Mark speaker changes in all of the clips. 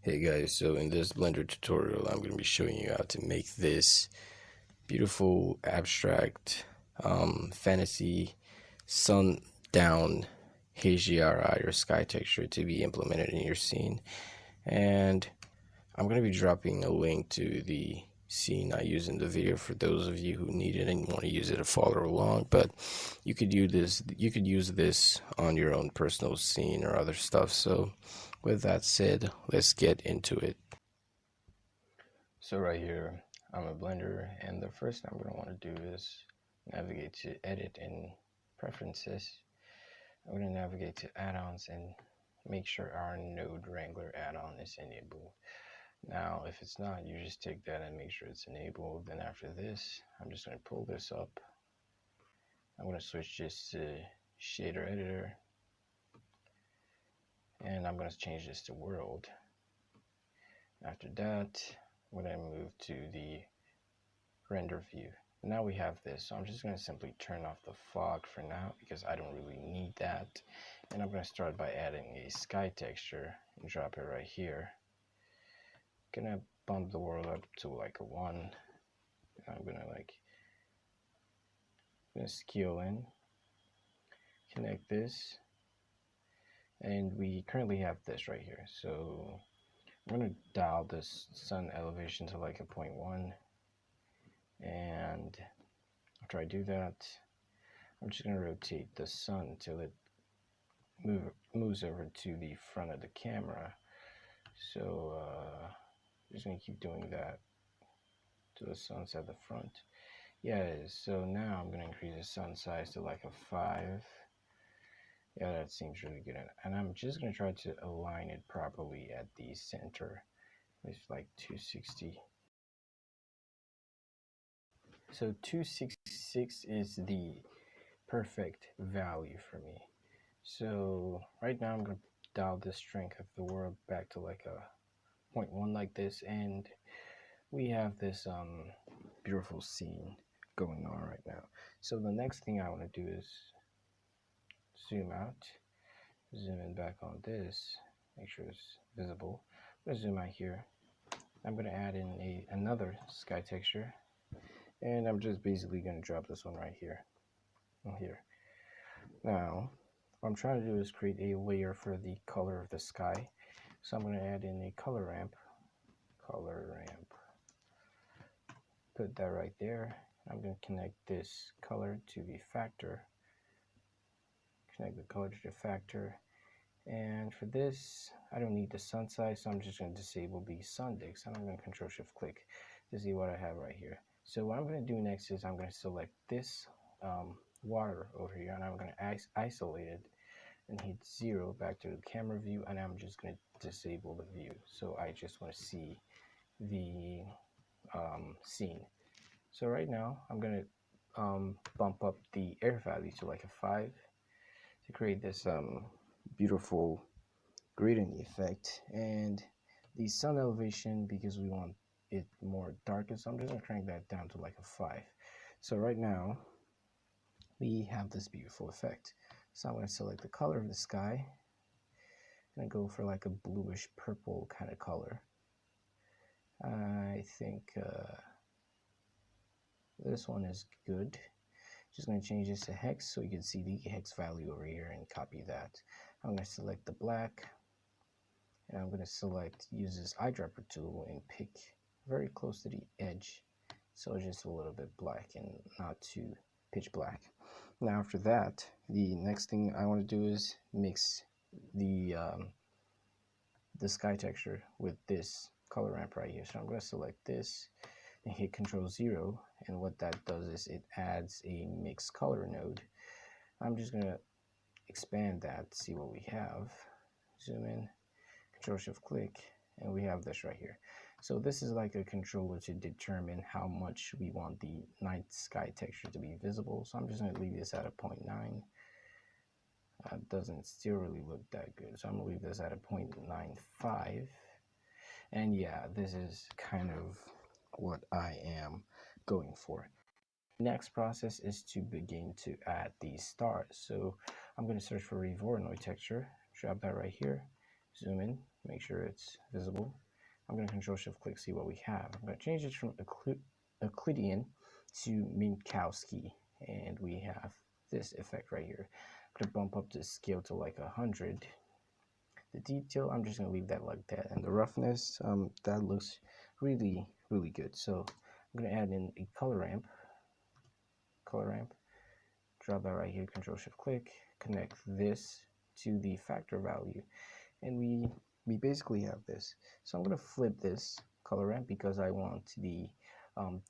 Speaker 1: Hey guys, so in this Blender tutorial, I'm going to be showing you how to make this beautiful abstract fantasy sundown HDRI or sky texture to be implemented in your scene. And I'm going to be dropping a link to the scene I use in the video for those of you who need it and want to use it to follow along. But you could use this on your own personal scene or other stuff. So with that said, let's get into it. So right here, I'm a Blender, and the first thing I'm going to want to do is navigate to Edit and Preferences. I'm going to navigate to Add-ons and make sure our Node Wrangler add-on is enabled. Now, if it's not, you just take that and make sure it's enabled. Then after this, I'm just going to pull this up. I'm going to switch this to Shader Editor, and I'm going to change this to World. After that, I'm going to move to the render view. Now we have this, so I'm just going to simply turn off the fog for now because I don't really need that. And I'm going to start by adding a sky texture and drop it right here. Gonna bump the world up to like a 1. I'm gonna scale in, connect this, and we currently have this right here. So I'm gonna dial this sun elevation to like a 0.1, and after I do that, I'm just going to rotate the sun till it moves over to the front of the camera. So just going to keep doing that till the sun's at the front. Yeah, it is. So now I'm going to increase the sun size to like a 5. Yeah, that seems really good. And I'm just going to try to align it properly at the center. It's like 260. So 266 is the perfect value for me. So right now I'm going to dial the strength of the world back to like a 0.1 like this, and we have this beautiful scene going on right now. So the next thing I want to do is zoom out, zoom in back on this, make sure it's visible. I'm going to zoom out here. I'm going to add in another sky texture, and I'm just basically going to drop this one right here. Now, what I'm trying to do is create a layer for the color of the sky. So I'm going to add in a color ramp, put that right there. I'm going to connect this color to the factor, and for this, I don't need the sun size, so I'm just going to disable the sun dicks, and I'm going to Control Shift click to see what I have right here. So what I'm going to do next is I'm going to select this water over here, and I'm going to isolate it and hit 0 back to the camera view, and I'm just going to disable the view. So I just want to see the scene. So right now I'm going to bump up the air value to like a 5 to create this beautiful gradient effect, and the sun elevation, because we want it more darker, so I'm just going to crank that down to like a 5. So right now we have this beautiful effect. So I'm going to select the color of the sky and go for like a bluish purple kind of color. I think this one is good. Just going to change this to hex so you can see the hex value over here and copy that. I'm going to select the black, and I'm going to use this eyedropper tool and pick very close to the edge, so just a little bit black and not too pitch black. Now after that, the next thing I want to do is mix the sky texture with this color ramp right here. So I'm going to select this and hit Control 0, and what that does is it adds a mixed color node. I'm just going to expand that, see what we have, zoom in, Control Shift click, and we have this right here. So this is like a controller to determine how much we want the night sky texture to be visible. So I'm just going to leave this at a 0.9. Doesn't still really look that good, so I'm going to leave this at a 0.95. And yeah, this is kind of what I am going for. Next process is to begin to add these stars. So I'm going to search for a Voronoi texture, drop that right here, zoom in, make sure it's visible. I'm going to Control Shift click, see what we have. I'm going to change it from Euclidean to Minkowski, and we have this effect right here. I'm going to bump up the scale to like 100. The detail, I'm just going to leave that like that. And the roughness, that looks really, really good. So I'm going to add in a color ramp, drop that right here, Control Shift click, connect this to the factor value, and we basically have this. So I'm going to flip this color ramp because I want the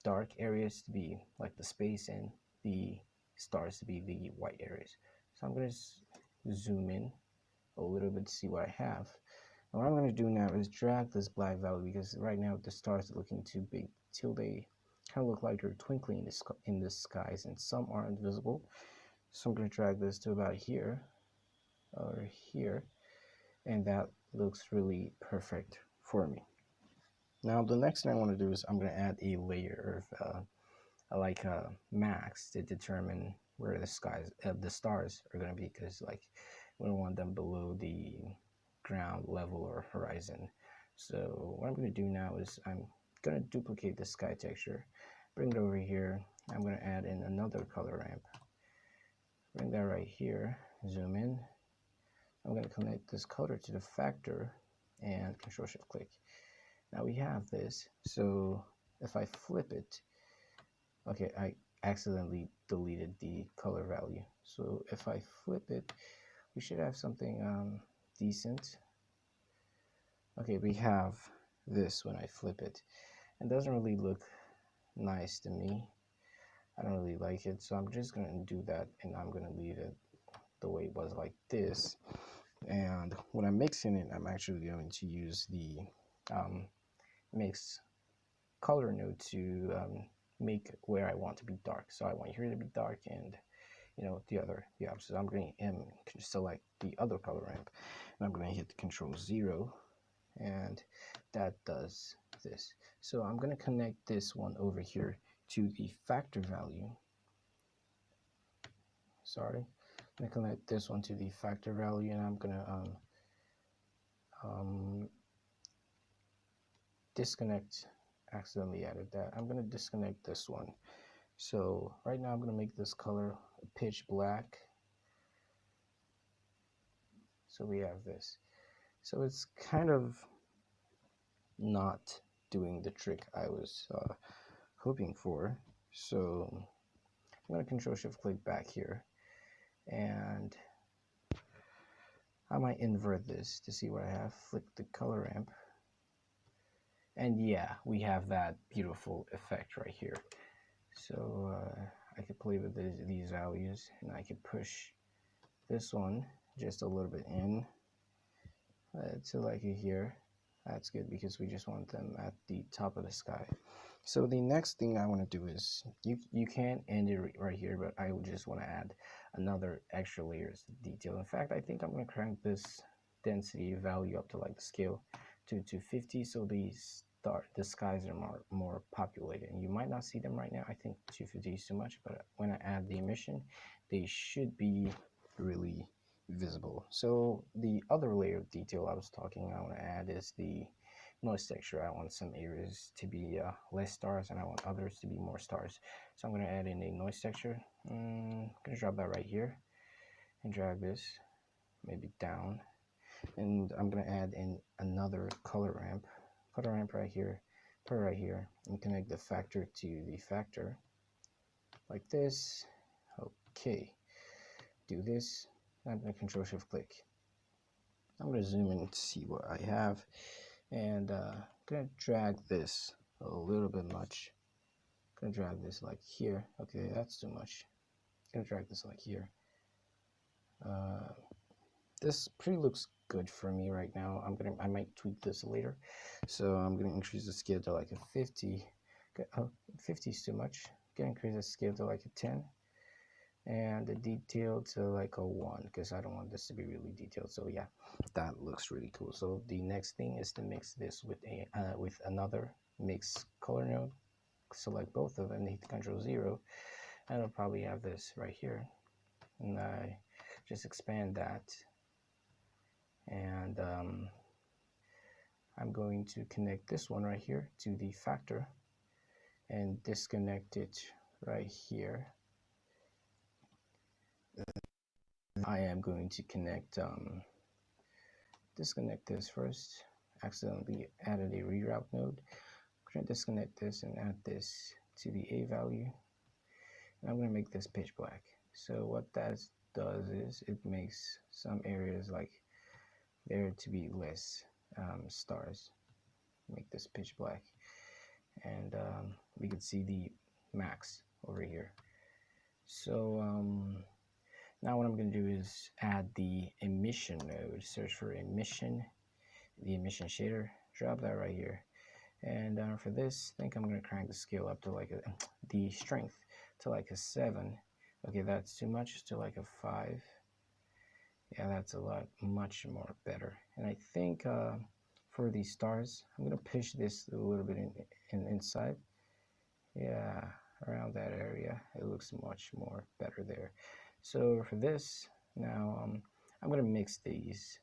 Speaker 1: dark areas to be like the space and the stars to be the white areas. So I'm going to zoom in a little bit to see what I have. And what I'm going to do now is drag this black value, because right now the stars are looking too big till they kind of look like they're twinkling in the skies, and some aren't visible. So I'm going to drag this to about here or here, and that looks really perfect for me. Now the next thing I want to do is I'm going to add a layer of like a max to determine where the stars are going to be, because like we don't want them below the ground level or horizon. So what I'm going to do now is I'm going to duplicate the sky texture, bring it over here. I'm going to add in another color ramp, bring that right here, zoom in. I'm going to connect this color to the factor and Control Shift click. Now we have this. So if I flip it, okay, I accidentally deleted the color value. So if I flip it, we should have something decent. Okay, we have this when I flip it. It doesn't really look nice to me. I don't really like it, so I'm just going to do that, and I'm going to leave it the way it was, like this. And when I'm mixing it, I'm actually going to use the mix color node to make where I want to be dark. So I want here to be dark, and the opposite. So I'm going to select the other color ramp, and I'm going to hit Control 0, and that does this. So I'm going to connect this one over here to the factor value. Sorry, I'm going to connect this one to the factor value, and I'm going to disconnect. Accidentally added that. I'm going to disconnect this one. So right now I'm going to make this color pitch black. So we have this. So it's kind of not doing the trick I was hoping for. So I'm going to Control Shift click back here, and I might invert this to see what I have. Flick the color ramp, and yeah, we have that beautiful effect right here. So I could play with these values, and I could push this one just a little bit in to like here. That's good because we just want them at the top of the sky. So the next thing I want to do is, you can end it right here, but I would just want to add another extra layers of detail. In fact, I think I'm going to crank this density value up to like the scale to 250, so the skies are more populated. And you might not see them right now. I think 250 is too much, but when I add the emission, they should be really visible. So the other layer of detail I want to add is the noise texture. I want some areas to be less stars, and I want others to be more stars. So I'm going to add in a noise texture. I'm going to drop that right here and drag this maybe down, and I'm going to add in another color ramp right here, put it right here, and connect the factor to the factor like this. Okay, do this. I'm going to Control Shift click. I'm going to zoom in to see what I have, and I'm going to drag this a little bit much. I'm going to drag this like here. Okay, that's too much. I'm going to drag this like here. This pretty looks good for me right now. I might tweak this later. So I'm going to increase the scale to like a 50. 50 is too much. I'm going to increase the scale to like a 10. And the detail to like a 1, because I don't want this to be really detailed. So yeah, that looks really cool. So the next thing is to mix this with another mix color node. Select both of them, hit Control 0, and I'll probably have this right here. And I just expand that, and I'm going to connect this one right here to the factor and disconnect it right here. I am going to disconnect this first. Accidentally added a reroute node. I'm going to disconnect this and add this to the A value. And I'm going to make this pitch black. So what that does is it makes some areas like there to be less stars. Make this pitch black. And we can see the max over here. So now what I'm going to do is add the emission node. Search for emission, the emission shader. Drop that right here. And for this, I think I'm going to crank the scale up to like the strength to like a 7. Okay, that's too much. To like a 5. Yeah, that's a lot much more better. And I think for these stars, I'm going to push this a little bit inside. Yeah, around that area. It looks much more better there. So for this, now I'm going to mix these.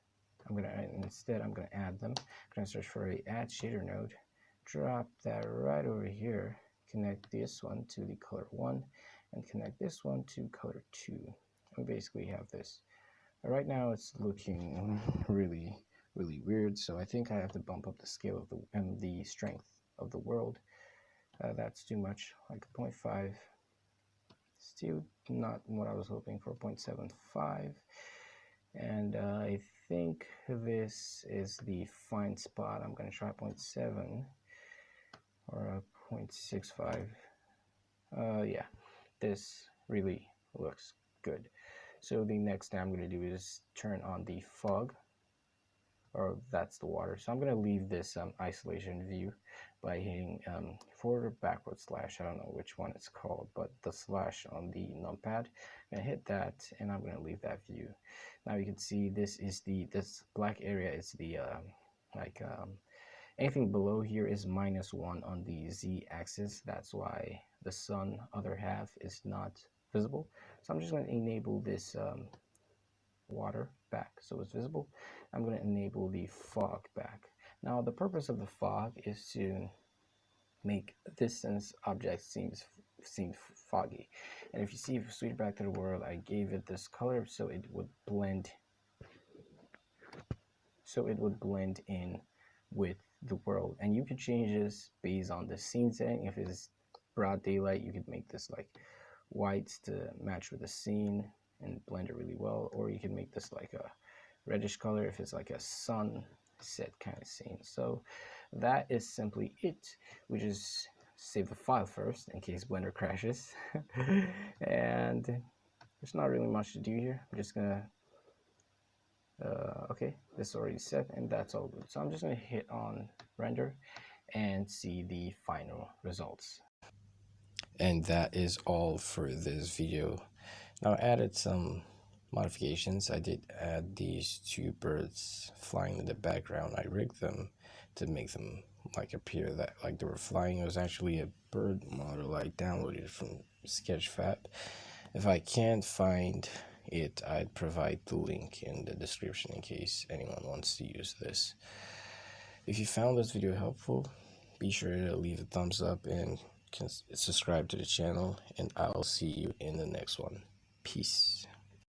Speaker 1: I'm going to add them. I'm going to search for a add shader node. Drop that right over here. Connect this one to the color 1 and connect this one to color 2. We basically have this. Right now it's looking really weird, so I think I have to bump up the scale of the strength of the world. That's too much, like 0.5. Still not what I was hoping for, 0.75. And I think this is the fine spot. I'm going to try 0.7 or 0.65. Yeah, this really looks good. So the next thing I'm going to do is turn on the fog, or that's the water. So I'm going to leave this isolation view by hitting forward or backward slash. I don't know which one it's called, but the slash on the numpad. I'm going to hit that and I'm going to leave that view. Now you can see this black area is the anything below here is -1 on the z-axis. That's why the sun other half is not visible. So I'm just going to enable this water back so it's visible. I'm going to enable the fog back. Now the purpose of the fog is to make distance objects seem foggy. And if you see Sweet Back to the World, I gave it this color so it would blend in with the world. And you could change this based on the scene setting. If it's broad daylight, you could make this like white to match with the scene and blend it really well, or you can make this like a reddish color if it's like a sunset kind of scene. So that is simply it. We just save the file first in case Blender crashes. And there's not really much to do here. I'm just gonna okay, this is already set and that's all good. So I'm just gonna hit on render and see the final results. And that is all for this video. Now I added some modifications. I did add these two birds flying in the background. I rigged them to make them like appear that like they were flying. It was actually a bird model I downloaded from Sketchfab. If I can't find it, I'd provide the link in the description in case anyone wants to use this. If you found this video helpful, be sure to leave a thumbs up and subscribe to the channel, and I'll see you in the next one. Peace.